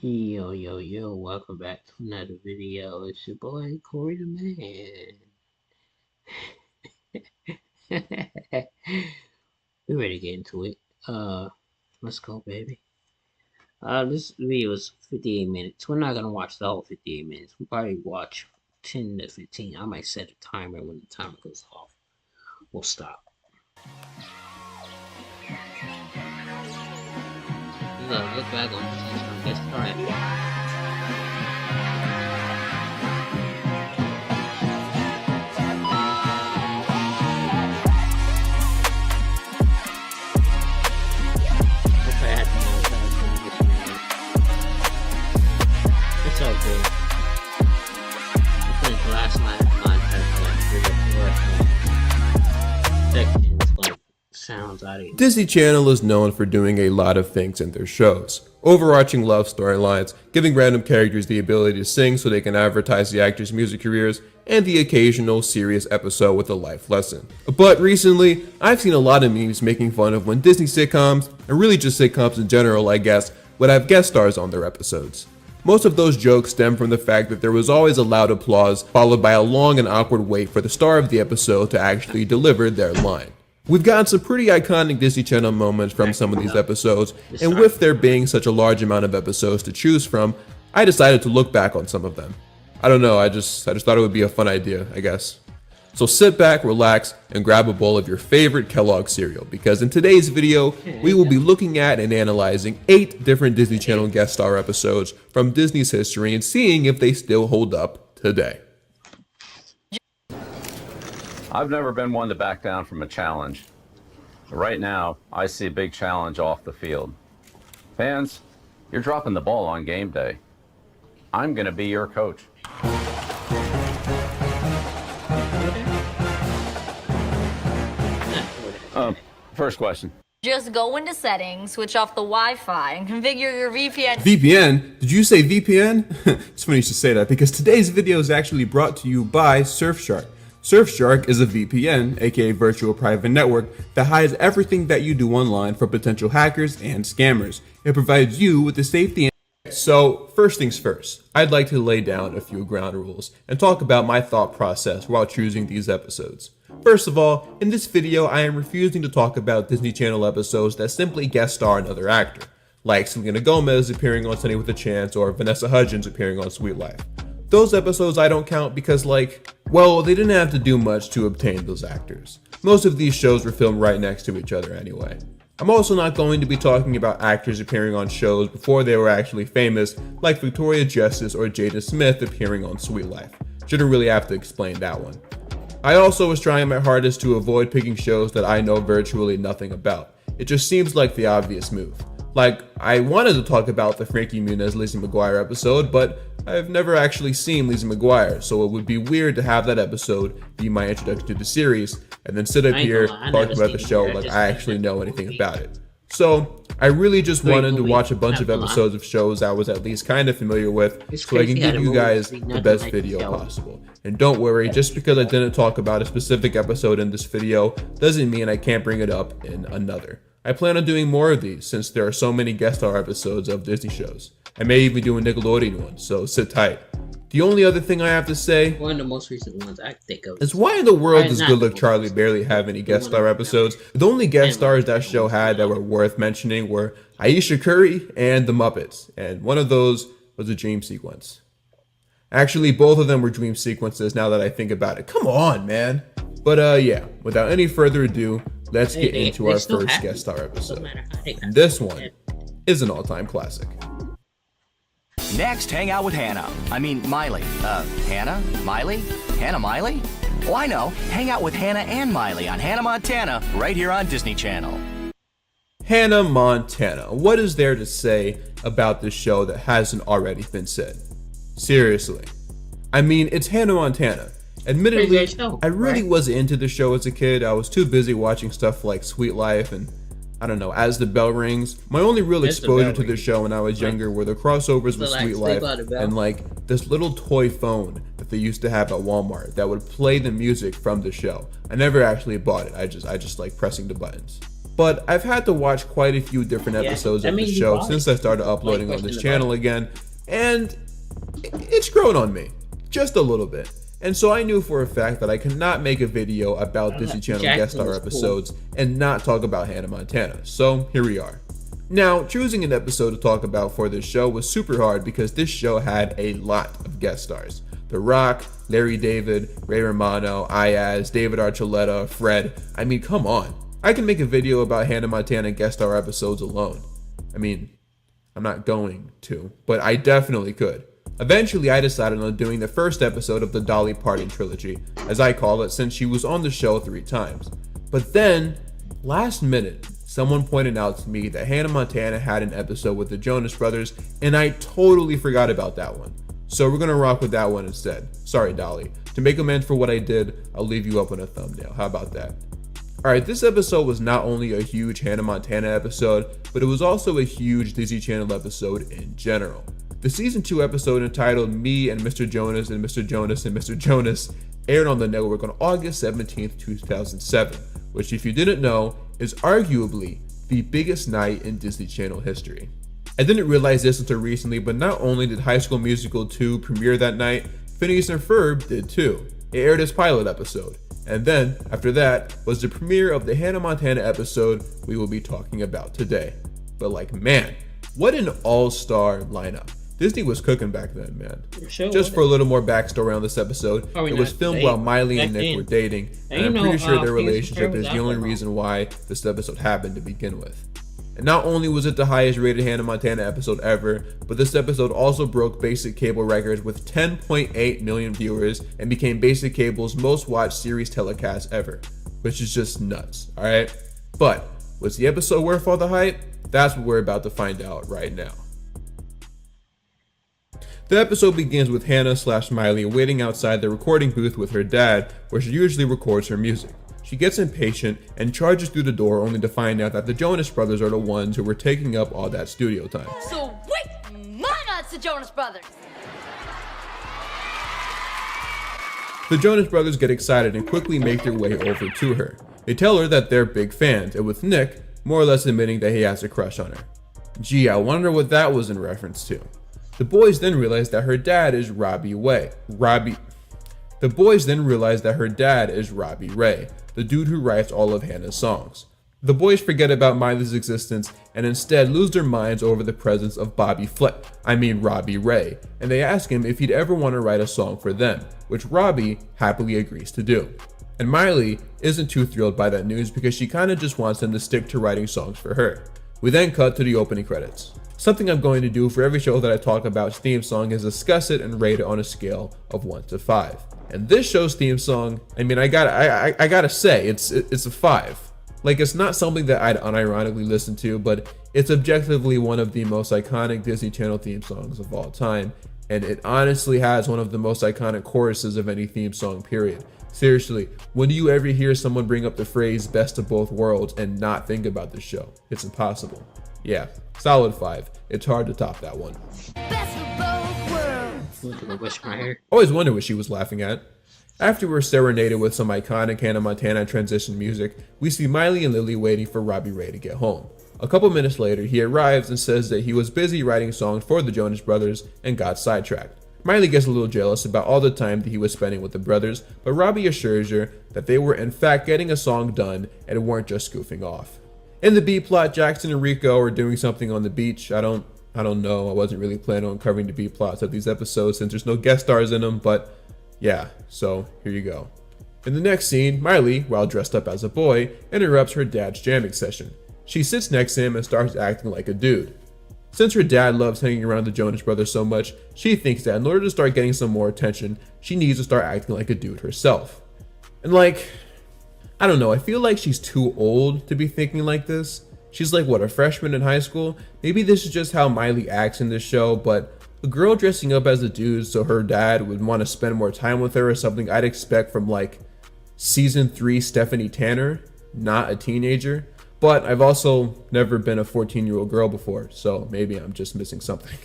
Yo, yo, yo, welcome back to another video. It's your boy, Corey the Man. We're ready to get into it. Let's go, baby. This video is 58 minutes. We're not gonna watch the whole 58 minutes. We'll probably watch 10 to 15. I might set a timer. When the timer goes off, we'll stop. We're gonna look back on this. Get started. It's all good. I think last night mine had like 3 or 4 sections, like sounds out of it. Disney Channel is known for doing a lot of things in their shows. Overarching love storylines, giving random characters the ability to sing so they can advertise the actors' music careers, and the occasional serious episode with a life lesson. But recently, I've seen a lot of memes making fun of when Disney sitcoms, and really just sitcoms in general I guess, would have guest stars on their episodes. Most of those jokes stem from the fact that there was always a loud applause followed by a long and awkward wait for the star of the episode to actually deliver their line. We've gotten some pretty iconic Disney Channel moments from some of these episodes, and with there being such a large amount of episodes to choose from, I decided to look back on some of them. I don't know, I just thought it would be a fun idea, I guess. So sit back, relax, and grab a bowl of your favorite Kellogg cereal, because in today's video, we will be looking at and analyzing 8 different Disney Channel guest star episodes from Disney's history and seeing if they still hold up today. I've never been one to back down from a challenge. Right now, I see a big challenge off the field. Fans, you're dropping the ball on game day. I'm going to be your coach. First question. Just go into settings, switch off the Wi-Fi, and configure your VPN. VPN? Did you say VPN? It's funny you should say that because today's video is actually brought to you by Surfshark. Surfshark is a VPN, aka virtual private network, that hides everything that you do online from potential hackers and scammers. It provides you with the safety and So, first things first, I'd like to lay down a few ground rules and talk about my thought process while choosing these episodes. First of all, in this video I am refusing to talk about Disney Channel episodes that simply guest star another actor, like Selena Gomez appearing on Sunny with a Chance or Vanessa Hudgens appearing on Sweet Life. Those episodes I don't count because well, they didn't have to do much to obtain those actors. Most of these shows were filmed right next to each other anyway. I'm also not going to be talking about actors appearing on shows before they were actually famous, like Victoria Justice or Jada Smith appearing on Sweet Life. Shouldn't really have to explain that one. I also was trying my hardest to avoid picking shows that I know virtually nothing about. It just seems like the obvious move. Like, I wanted to talk about the Frankie Muniz Lizzie McGuire episode, but I've never actually seen Lizzie McGuire, so it would be weird to have that episode be my introduction to the series, and then sit up here talking about the show like I actually know anything about it. So, I really just wanted to watch a bunch of episodes of shows I was at least kind of familiar with, so I can give you guys the best video possible. And don't worry, just because I didn't talk about a specific episode in this video, doesn't mean I can't bring it up in another. I plan on doing more of these since there are so many guest star episodes of Disney shows. I may even do a Nickelodeon one, so sit tight. The only other thing I have to say One of the most recent ones I think of is why in the world does Good Luck Charlie barely have any guest star episodes? The only guest stars that show had that were worth mentioning were Aisha Curry and the Muppets, and one of those was a dream sequence. Actually, both of them were dream sequences now that I think about it. Come on, man. But yeah, without any further ado, let's get into our first guest star episode. And this one is an all-time classic. Next, hang out with Hannah. Miley. Hannah? Miley? Hannah Miley? Oh, I know. Hang out with Hannah and Miley on Hannah Montana, right here on Disney Channel. Hannah Montana. What is there to say about this show that hasn't already been said? Seriously. It's Hannah Montana. Admittedly, I really wasn't into the show as a kid. I was too busy watching stuff like Sweet Life and I don't know, As the Bell Rings. My only real exposure to this show when I was younger were the crossovers with Sweet Life and this little toy phone that they used to have at Walmart that would play the music from the show. I never actually bought it. I just like pressing the buttons. but I've had to watch quite a few different episodes of the you show bought it. since I started uploading on question this about channel it. again, and it's grown on me, just a little bit. And so I knew for a fact that I could not make a video about Disney Channel guest star episodes and not talk about Hannah Montana. So here we are. Now, choosing an episode to talk about for this show was super hard because this show had a lot of guest stars. The Rock, Larry David, Ray Romano, Ayaz, David Archuleta, Fred. I mean, come on. I can make a video about Hannah Montana guest star episodes alone. I mean, I'm not going to, but I definitely could. Eventually, I decided on doing the first episode of the Dolly Parton trilogy, as I call it, since she was on the show 3 times. But then, last minute, someone pointed out to me that Hannah Montana had an episode with the Jonas Brothers, and I totally forgot about that one. So we're gonna rock with that one instead. Sorry, Dolly. To make amends for what I did, I'll leave you up on a thumbnail. How about that? Alright, this episode was not only a huge Hannah Montana episode, but it was also a huge Disney Channel episode in general. The season 2 episode entitled Me and Mr. Jonas and Mr. Jonas and Mr. Jonas aired on the network on August 17th, 2007, which if you didn't know, is arguably the biggest night in Disney Channel history. I didn't realize this until recently, but not only did High School Musical 2 premiere that night, Phineas and Ferb did too. It aired its pilot episode. And then, after that, was the premiere of the Hannah Montana episode we will be talking about today. But like, man, what an all-star lineup. Disney was cooking back then, man. Sure, just for a little more backstory on this episode, Probably it was not filmed today, while Miley and back Nick then. were dating, and you I'm know, pretty sure their Phineas and relationship Ferb is was the out only there. reason why this episode happened to begin with. And not only was it the highest rated Hannah Montana episode ever, but this episode also broke basic cable records with 10.8 million viewers and became basic cable's most watched series telecast ever, which is just nuts, alright? But was the episode worth all the hype? That's what we're about to find out right now. The episode begins with Hannah/Miley waiting outside the recording booth with her dad, where she usually records her music. She gets impatient and charges through the door only to find out that the Jonas Brothers are the ones who were taking up all that studio time. So wait, Mama, it's the Jonas Brothers. The Jonas Brothers get excited and quickly make their way over to her. They tell her that they're big fans, and with Nick more or less admitting that he has a crush on her. Gee, I wonder what that was in reference to. The boys then realize that her dad is Robbie Ray, the dude who writes all of Hannah's songs. The boys forget about Miley's existence and instead lose their minds over the presence of Robbie Ray, and they ask him if he'd ever want to write a song for them, which Robbie happily agrees to do. And Miley isn't too thrilled by that news because she kinda just wants him to stick to writing songs for her. We then cut to the opening credits. Something I'm going to do for every show that I talk about's theme song is discuss it and rate it on a scale of 1 to 5. And this show's theme song, I mean, I gotta say, it's a 5. Like, it's not something that I'd unironically listen to, but it's objectively one of the most iconic Disney Channel theme songs of all time, and it honestly has one of the most iconic choruses of any theme song, period. Seriously, when do you ever hear someone bring up the phrase best of both worlds and not think about the show? It's impossible. Yeah, solid 5. It's hard to top that one. Best of both worlds. Look at the wish my hair. Always wondered what she was laughing at. After we're serenaded with some iconic Hannah Montana transition music, we see Miley and Lily waiting for Robbie Ray to get home. A couple minutes later, he arrives and says that he was busy writing songs for the Jonas Brothers and got sidetracked. Miley gets a little jealous about all the time that he was spending with the brothers, but Robbie assures her that they were in fact getting a song done and weren't just goofing off. In the B plot, Jackson and Rico are doing something on the beach. I don't know. I wasn't really planning on covering the B plots of these episodes since there's no guest stars in them, but yeah, so here you go. In the next scene, Miley, while dressed up as a boy, interrupts her dad's jamming session. She sits next to him and starts acting like a dude. Since her dad loves hanging around the Jonas Brothers so much, she thinks that in order to start getting some more attention, she needs to start acting like a dude herself. And like, I don't know, I feel like she's too old to be thinking like this. She's like, what, a freshman in high school? Maybe this is just how Miley acts in this show, but a girl dressing up as a dude so her dad would want to spend more time with her is something I'd expect from like season 3 Stephanie Tanner, not a teenager. But I've also never been a 14-year-old girl before, so maybe I'm just missing something.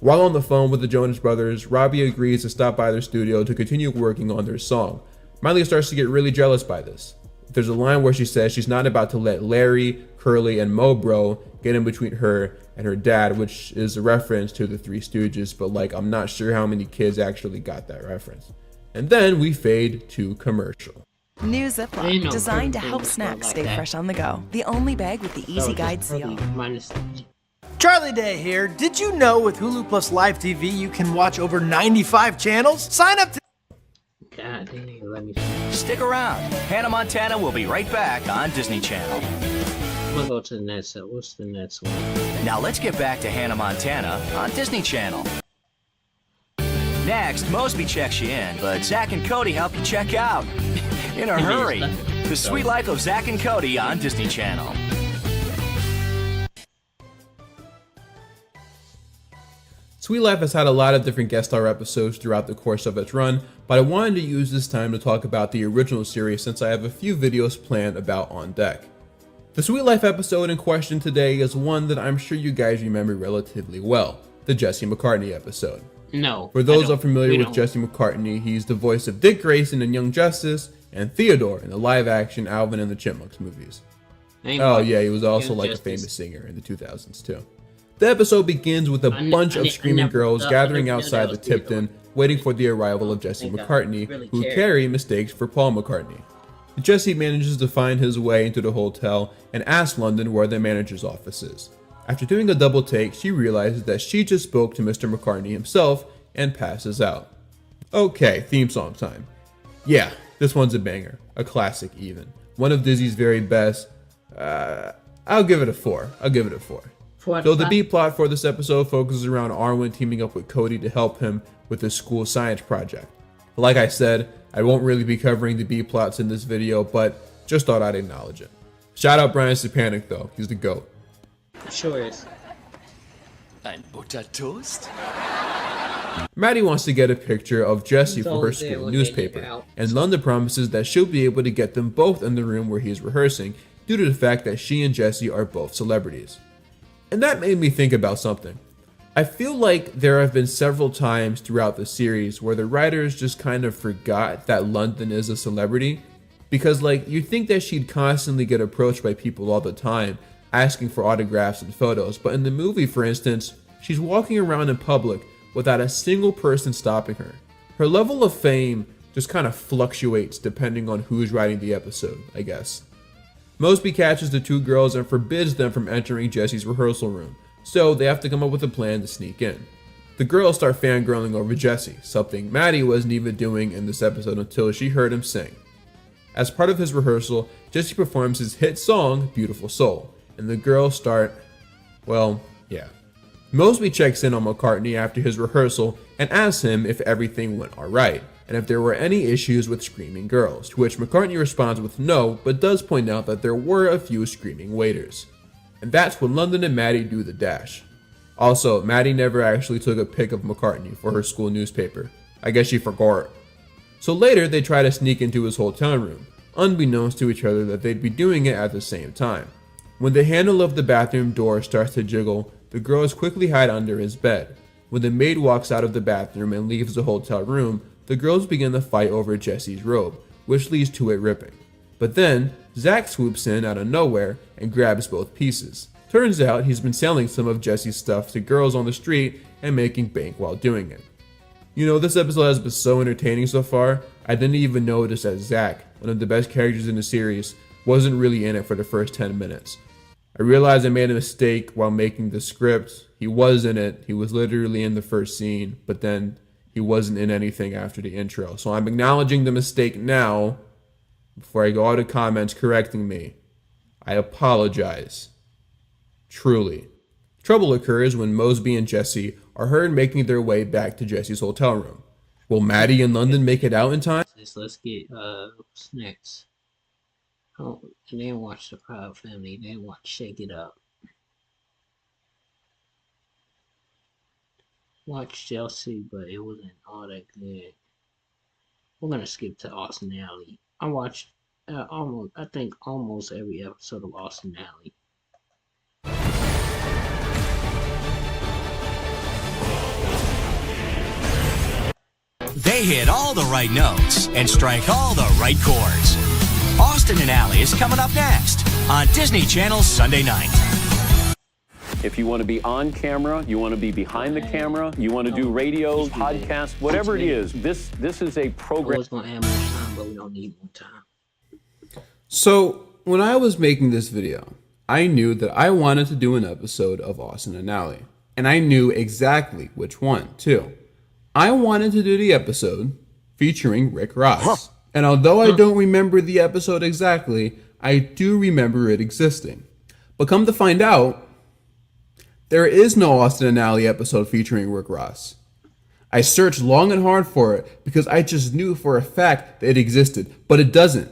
While on the phone with the Jonas Brothers, Robbie agrees to stop by their studio to continue working on their song. Miley starts to get really jealous by this. There's a line where she says she's not about to let Larry, Curly, and Mobro get in between her and her dad, which is a reference to the Three Stooges, but like I'm not sure how many kids actually got that reference. And then we fade to commercial. New Ziploc, designed to help snacks stay fresh on the go. The only bag with the easy guide seal. Charlie Day here. Did you know with Hulu Plus Live TV you can watch over 95 channels? Sign up to... God dang, let me Stick around. Hannah Montana will be right back on Disney Channel. I'm gonna go to the next one. What's the next one? Now let's get back to Hannah Montana on Disney Channel. Next, Mosby checks you in, but Zach and Cody help you check out. In a hurry. The Sweet Life of Zach and Cody on Disney Channel. Sweet Life has had a lot of different guest star episodes throughout the course of its run, but I wanted to use this time to talk about the original series since I have a few videos planned about on deck. The Sweet Life episode in question today is one that I'm sure you guys remember relatively well, the Jesse McCartney episode. No. For those unfamiliar with Jesse McCartney, he's the voice of Dick Grayson in Young Justice and Theodore in the live-action Alvin and the Chipmunks movies. Oh yeah, he was also like a famous singer in the 2000s too. The episode begins with a bunch of screaming girls gathering outside the Tipton, waiting for the arrival of Jesse McCartney, who Carrie mistakes for Paul McCartney. Jesse manages to find his way into the hotel and asks London where the manager's office is. After doing a double take, she realizes that she just spoke to Mr. McCartney himself and passes out. Okay, theme song time. Yeah, this one's a banger, a classic even. One of Disney's very best. I'll give it a 4. So the B plot for this episode focuses around Arwen teaming up with Cody to help him with his school science project. Like I said, I won't really be covering the B plots in this video, but just thought I'd acknowledge it. Shout out Brian Stepanek though, he's the GOAT. Sure is. And butter toast? Maddie wants to get a picture of Jesse for her school newspaper, and London promises that she'll be able to get them both in the room where he's rehearsing due to the fact that she and Jesse are both celebrities. And that made me think about something. I feel like there have been several times throughout the series where the writers just kind of forgot that London is a celebrity, because like you'd think that she'd constantly get approached by people all the time asking for autographs and photos, but in the movie, for instance, she's walking around in public without a single person stopping her. Her level of fame just kind of fluctuates depending on who's writing the episode, I guess. Mosby catches the two girls and forbids them from entering Jesse's rehearsal room, so they have to come up with a plan to sneak in. The girls start fangirling over Jesse, something Maddie wasn't even doing in this episode until she heard him sing. As part of his rehearsal, Jesse performs his hit song, Beautiful Soul, and the girls start, well, yeah. Mosby checks in on McCartney after his rehearsal and asks him if everything went alright, and if there were any issues with screaming girls, to which McCartney responds with no, but does point out that there were a few screaming waiters. And that's when London and Maddie do the dash. Also, Maddie never actually took a pic of McCartney for her school newspaper. I guess she forgot. So later, they try to sneak into his hotel room, unbeknownst to each other that they'd be doing it at the same time. When the handle of the bathroom door starts to jiggle, the girls quickly hide under his bed. When the maid walks out of the bathroom and leaves the hotel room, the girls begin to fight over Jesse's robe, which leads to it ripping. But then, Zach swoops in out of nowhere and grabs both pieces. Turns out he's been selling some of Jesse's stuff to girls on the street and making bank while doing it. You know, this episode has been so entertaining so far, I didn't even notice that Zach, one of the best characters in the series, wasn't really in it for the first 10 minutes. I realized I made a mistake while making the script. He was in it, he was literally in the first scene, but then he wasn't in anything after the intro. So I'm acknowledging the mistake now, before I go out of comments correcting me. I apologize. Truly. Trouble occurs when Mosby and Jesse are heard making their way back to Jesse's hotel room. Will Maddie and London make it out in time? Let's get what's next. Oh, and then watch The Proud Family, then watch Shake It Up. Watch Chelsea, but it wasn't all that good. We're gonna skip to Austin Alley. I watched almost every episode of Austin Alley. They hit all the right notes and strike all the right chords. Austin and Ally is coming up next on Disney Channel Sunday night. If you want to be on camera, you want to be behind the camera, you want to do radio, podcast, whatever it is, this is a program. Always gonna add more time, but we don't need more time. So when I was making this video, I knew that I wanted to do an episode of Austin and Ally. And I knew exactly which one, too. I wanted to do the episode featuring Rick Ross. And although I don't remember the episode exactly, I do remember it existing. But come to find out, there is no Austin and Ally episode featuring Rick Ross. I searched long and hard for it because I just knew for a fact that it existed, but it doesn't.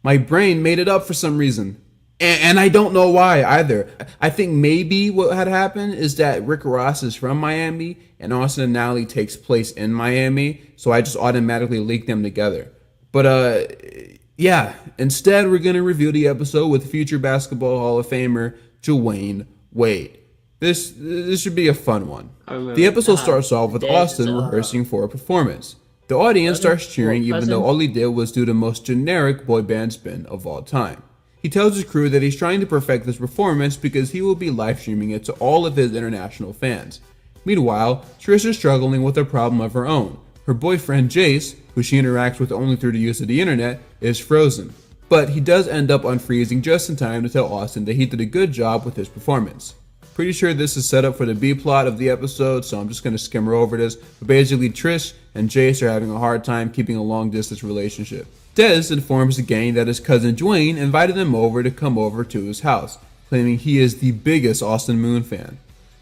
My brain made it up for some reason. And I don't know why either. I think maybe what had happened is that Rick Ross is from Miami and Austin and Ally takes place in Miami, so I just automatically linked them together. But yeah, instead we're going to review the episode with future Basketball Hall of Famer Dwayne Wade. This should be a fun one. The episode starts off with Austin rehearsing for a performance. The audience starts cheering even though all he did was do the most generic boy band spin of all time. He tells his crew that he's trying to perfect this performance because he will be live streaming it to all of his international fans. Meanwhile, Trish is struggling with a problem of her own. Her boyfriend Jace, who she interacts with only through the use of the internet, is frozen. But he does end up unfreezing just in time to tell Austin that he did a good job with his performance. Pretty sure this is set up for the B-plot of the episode, so I'm just going to skim over this. But basically, Trish and Jace are having a hard time keeping a long-distance relationship. Dez informs the gang that his cousin Dwayne invited them over to come over to his house, claiming he is the biggest Austin Moon fan.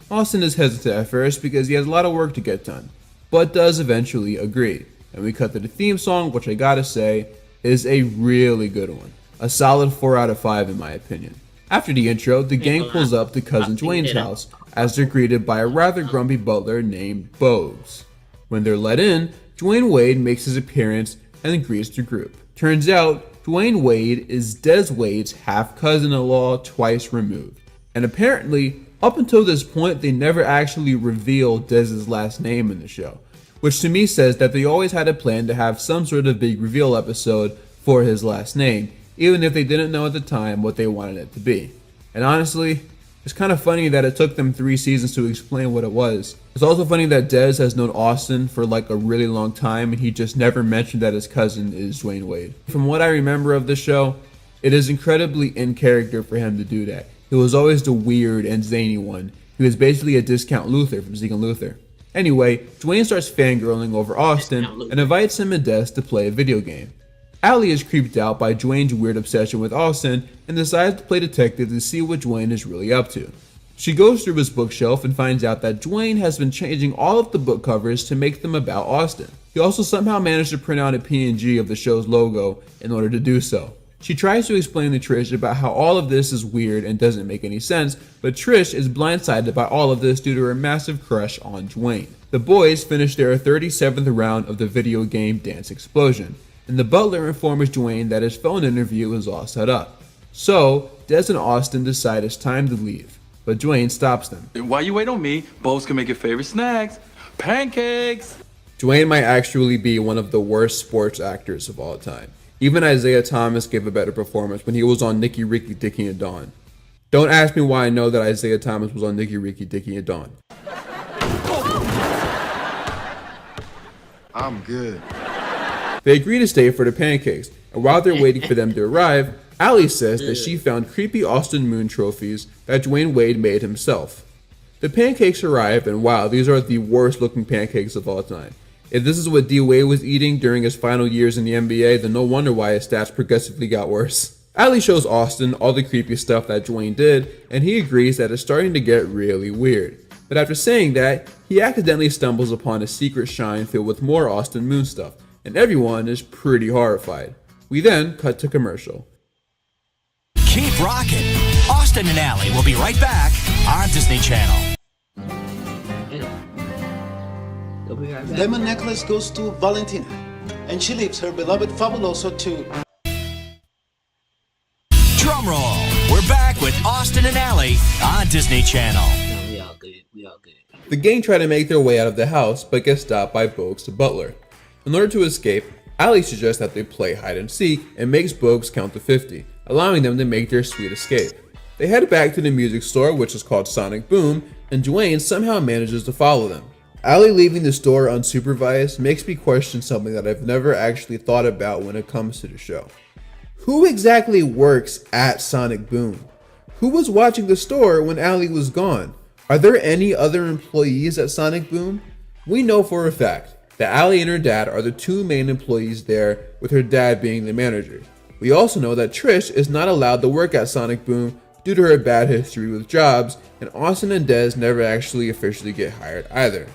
Austin is hesitant at first because he has a lot of work to get done, but does eventually agree. And we cut to the theme song, which I gotta say is a really good one. A solid 4 out of 5 in my opinion. After the intro, the gang pulls up to cousin Dwayne's house as they're greeted by a rather grumpy butler named Bogues. When they're let in, Dwayne Wade makes his appearance and greets the group. Turns out, Dwayne Wade is Des Wade's half-cousin-in-law twice removed. And apparently, up until this point, they never actually reveal Dez's last name in the show, which to me says that they always had a plan to have some sort of big reveal episode for his last name, even if they didn't know at the time what they wanted it to be. And honestly, it's kind of funny that it took them 3 seasons to explain what it was. It's also funny that Dez has known Austin for like a really long time and he just never mentioned that his cousin is Dwayne Wade. From what I remember of the show, it is incredibly in character for him to do that. He was always the weird and zany one. He was basically a discount Luther from Zeke and Luther. Anyway, Dwayne starts fangirling over Austin and invites him and Dez to play a video game. Ally is creeped out by Dwayne's weird obsession with Austin and decides to play detective to see what Dwayne is really up to. She goes through his bookshelf and finds out that Dwayne has been changing all of the book covers to make them about Austin. He also somehow managed to print out a PNG of the show's logo in order to do so. She tries to explain to Trish about how all of this is weird and doesn't make any sense, but Trish is blindsided by all of this due to her massive crush on Dwayne. The boys finish their 37th round of the video game Dance Explosion, and the butler informs Dwayne that his phone interview is all set up. So, Des and Austin decide it's time to leave, but Dwayne stops them. While you wait on me, Bo's can make your favorite snacks. Pancakes! Dwayne might actually be one of the worst sports actors of all time. Even Isaiah Thomas gave a better performance when he was on Nicky, Ricky, Dickie, and Dawn. Don't ask me why I know that Isaiah Thomas was on Nicky, Ricky, Dickie, and Dawn. I'm good. They agree to stay for the pancakes, and while they're waiting for them to arrive, Ally says that she found creepy Austin Moon trophies that Dwayne Wade made himself. The pancakes arrive, and wow, these are the worst looking pancakes of all time. If this is what D Wade was eating during his final years in the NBA, then no wonder why his stats progressively got worse. Ally shows Austin all the creepy stuff that Dwayne did, and he agrees that it's starting to get really weird. But after saying that, he accidentally stumbles upon a secret shrine filled with more Austin Moon stuff, and everyone is pretty horrified. We then cut to commercial. Keep rocking. Austin and Ally will be right back on Disney Channel. The diamond necklace goes to Valentina, and she leaves her beloved Fabuloso to... Drum roll. We're back with Austin and Ally on Disney Channel. No, we all good. We all good. The gang try to make their way out of the house, but get stopped by Bogues the butler. In order to escape, Allie suggests that they play hide and seek and makes Bogues count to 50, allowing them to make their sweet escape. They head back to the music store, which is called Sonic Boom, and Dwayne somehow manages to follow them. Allie leaving the store unsupervised makes me question something that I've never actually thought about when it comes to the show. Who exactly works at Sonic Boom? Who was watching the store when Allie was gone? Are there any other employees at Sonic Boom? We know for a fact that Allie and her dad are the two main employees there, with her dad being the manager. We also know that Trish is not allowed to work at Sonic Boom due to her bad history with jobs, and Austin and Dez never actually officially get hired either.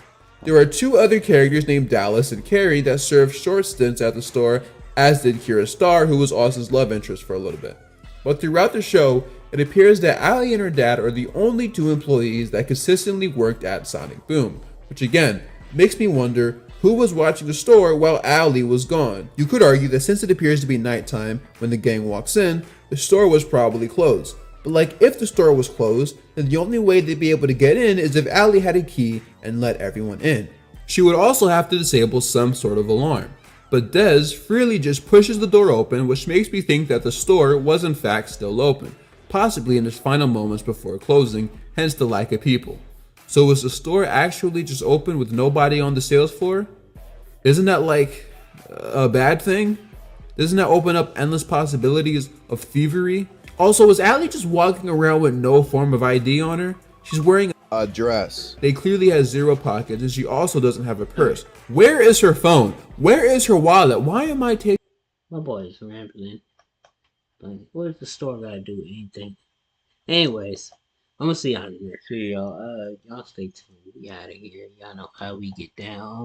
There are two other characters named Dallas and Carrie that served short stints at the store, as did Kira Starr, who was Austin's love interest for a little bit. But throughout the show, it appears that Allie and her dad are the only two employees that consistently worked at Sonic Boom, which again makes me wonder who was watching the store while Allie was gone. You could argue that since it appears to be nighttime when the gang walks in, the store was probably closed. But like, if the store was closed, then the only way they'd be able to get in is if Allie had a key and let everyone in. She would also have to disable some sort of alarm. But Dez freely just pushes the door open, which makes me think that the store was in fact still open, possibly in its final moments before closing, hence the lack of people. So was the store actually just open with nobody on the sales floor? Isn't that like a bad thing? Doesn't that open up endless possibilities of thievery? Also, is Allie just walking around with no form of ID on her? She's wearing a dress. They clearly has zero pockets, and she also doesn't have a purse. Where is her phone? Where is her wallet? Why am I taking... My boy is rambling. Like, what does the store gotta do with anything? Anyways, I'm gonna see y'all in the next video. Y'all stay tuned. We out of here. Y'all know how we get down.